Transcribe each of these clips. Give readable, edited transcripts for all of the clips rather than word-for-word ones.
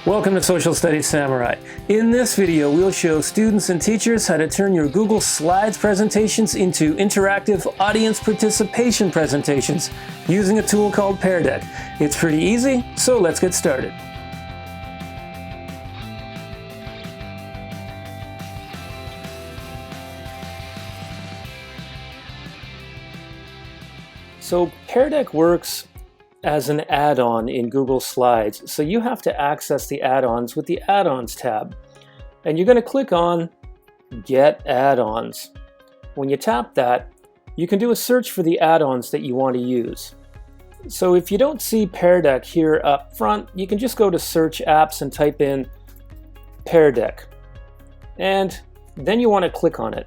Welcome to Social Studies Samurai. In this video, we'll show students and teachers how to turn your Google Slides presentations into interactive audience participation presentations using a tool called Pear Deck. It's pretty easy, so let's get started. So Pear Deck works as an add-on in Google Slides. So you have to access the add-ons with the Add-ons tab. And you're going to click on Get Add-ons. When you tap that, you can do a search for the add-ons that you want to use. So if you don't see Pear Deck here up front, you can just go to Search Apps and type in Pear Deck. And then you want to click on it.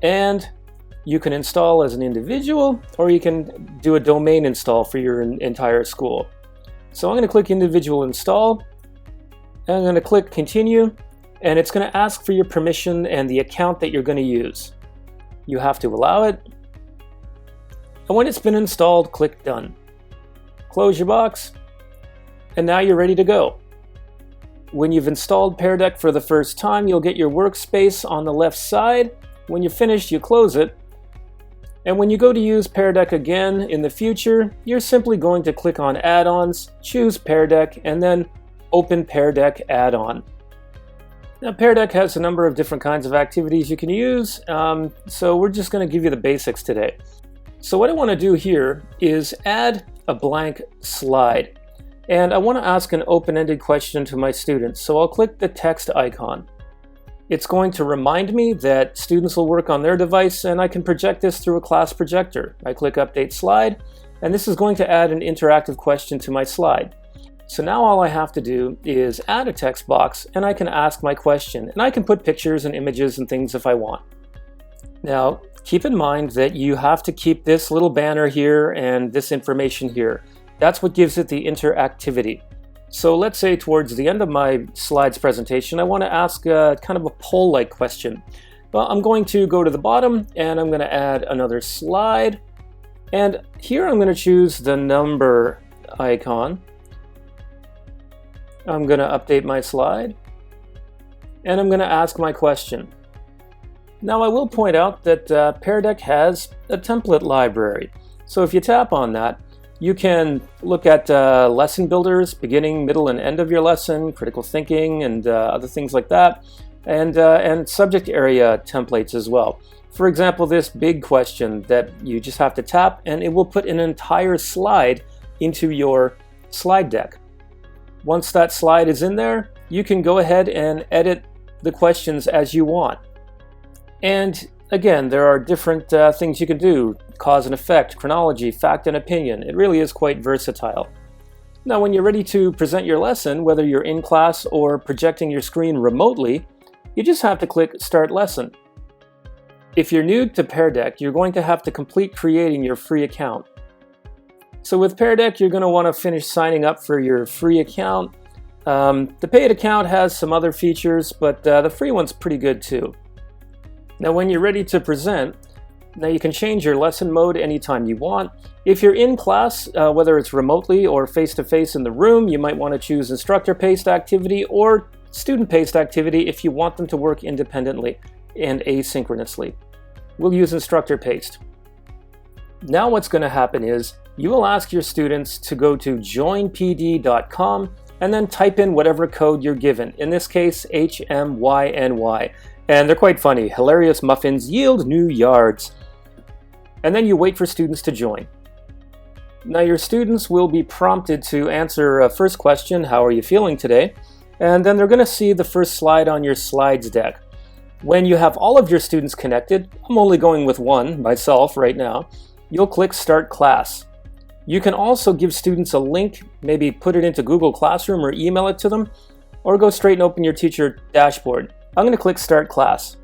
And you can install as an individual, or you can do a domain install for your entire school. So I'm going to click individual install, and I'm going to click continue, and it's going to ask for your permission and the account that you're going to use. You have to allow it, and when it's been installed, click done. Close your box, and now you're ready to go. When you've installed Pear Deck for the first time, you'll get your workspace on the left side. When you're finished, you close it. And when you go to use Pear Deck again in the future, you're simply going to click on Add-ons, choose Pear Deck, and then open Pear Deck Add-on. Now Pear Deck has a number of different kinds of activities you can use, so we're just going to give you the basics today. So what I want to do here is add a blank slide. And I want to ask an open-ended question to my students, so I'll click the text icon. It's going to remind me that students will work on their device, and I can project this through a class projector. I click Update Slide, and this is going to add an interactive question to my slide. So now all I have to do is add a text box, and I can ask my question, and I can put pictures and images and things if I want. Now, keep in mind that you have to keep this little banner here and this information here. That's what gives it the interactivity. So let's say towards the end of my slides presentation, I want to ask kind of a poll-like question. Well, I'm going to go to the bottom and I'm going to add another slide. And here I'm going to choose the number icon. I'm going to update my slide. And I'm going to ask my question. Now I will point out that Pear Deck has a template library. So if you tap on that, you can look at lesson builders, beginning, middle, and end of your lesson, critical thinking, and other things like that, and subject area templates as well. For example, this big question that you just have to tap, and it will put an entire slide into your slide deck. Once that slide is in there, you can go ahead and edit the questions as you want. And again, there are different things you can do. Cause and effect, chronology, fact and opinion. It really is quite versatile. Now when you're ready to present your lesson, whether you're in class or projecting your screen remotely, you just have to click Start Lesson. If you're new to Pear Deck, you're going to have to complete creating your free account. So with Pear Deck, you're going to want to finish signing up for your free account. The paid account has some other features, but the free one's pretty good too. Now when you're ready to present, now you can change your lesson mode anytime you want. If you're in class, whether it's remotely or face-to-face in the room, you might want to choose instructor-paced activity or student-paced activity if you want them to work independently and asynchronously. We'll use instructor-paced. Now what's going to happen is you will ask your students to go to joinpd.com and then type in whatever code you're given, in this case HMYNY. And they're quite funny. Hilarious muffins yield new yards. And then you wait for students to join. Now your students will be prompted to answer a first question, how are you feeling today? And then they're going to see the first slide on your slides deck. When you have all of your students connected, I'm only going with one, myself, right now, you'll click Start Class. You can also give students a link, maybe put it into Google Classroom or email it to them, or go straight and open your teacher dashboard. I'm going to click Start Class.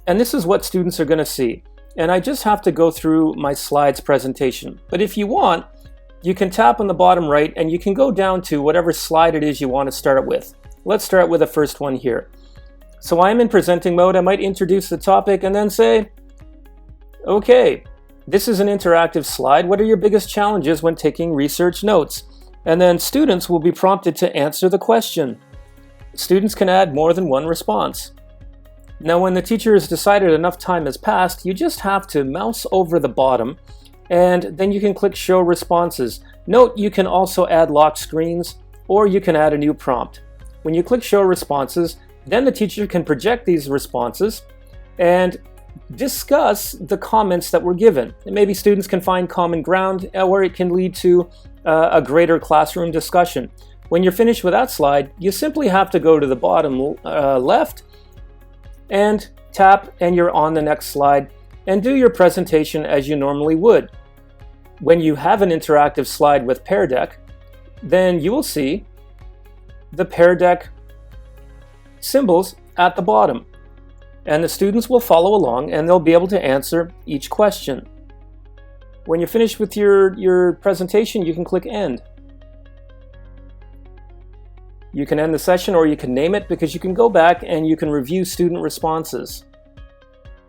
And this is what students are going to see. And I just have to go through my slides presentation. But if you want, you can tap on the bottom right and you can go down to whatever slide it is you want to start with. Let's start with the first one here. So I'm in presenting mode. I might introduce the topic and then say, okay, This is an interactive slide. What are your biggest challenges when taking research notes? And then students will be prompted to answer the question. Students can add more than one response. Now, when the teacher has decided enough time has passed, you just have to mouse over the bottom, and then you can click Show Responses. Note, you can also add lock screens, or you can add a new prompt. When you click Show Responses, then the teacher can project these responses and discuss the comments that were given. And maybe students can find common ground, or it can lead to a greater classroom discussion. When you're finished with that slide, you simply have to go to the bottom left and tap, and you're on the next slide, and do your presentation as you normally would. When you have an interactive slide with Pear Deck, then you will see the Pear Deck symbols at the bottom, and the students will follow along and they'll be able to answer each question. When you're finished with your presentation, you can click End. You can end the session, or you can name it, because you can go back and you can review student responses.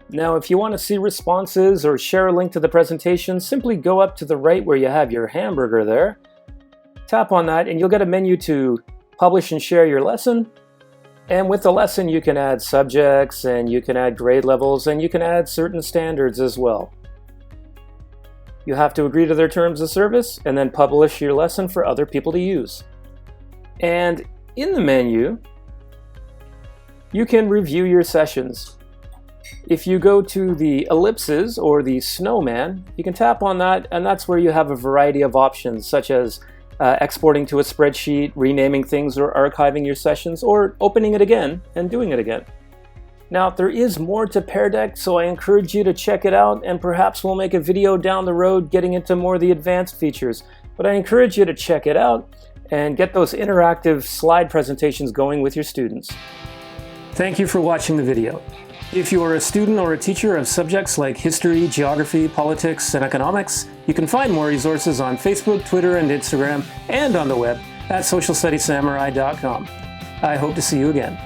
Now, if you want to see responses or share a link to the presentation, simply go up to the right where you have your hamburger there. Tap on that and you'll get a menu to publish and share your lesson. And with the lesson, you can add subjects, and you can add grade levels, and you can add certain standards as well. You have to agree to their terms of service and then publish your lesson for other people to use. And in the menu, you can review your sessions. If you go to the ellipses or the snowman, you can tap on that, and that's where you have a variety of options, such as exporting to a spreadsheet, renaming things, or archiving your sessions, or opening it again and doing it again. Now, there is more to Pear Deck, so I encourage you to check it out, and perhaps we'll make a video down the road getting into more of the advanced features. But I encourage you to check it out and get those interactive slide presentations going with your students. Thank you for watching the video. If you are a student or a teacher of subjects like history, geography, politics, and economics, you can find more resources on Facebook, Twitter, and Instagram, and on the web at socialstudiessamurai.com. I hope to see you again.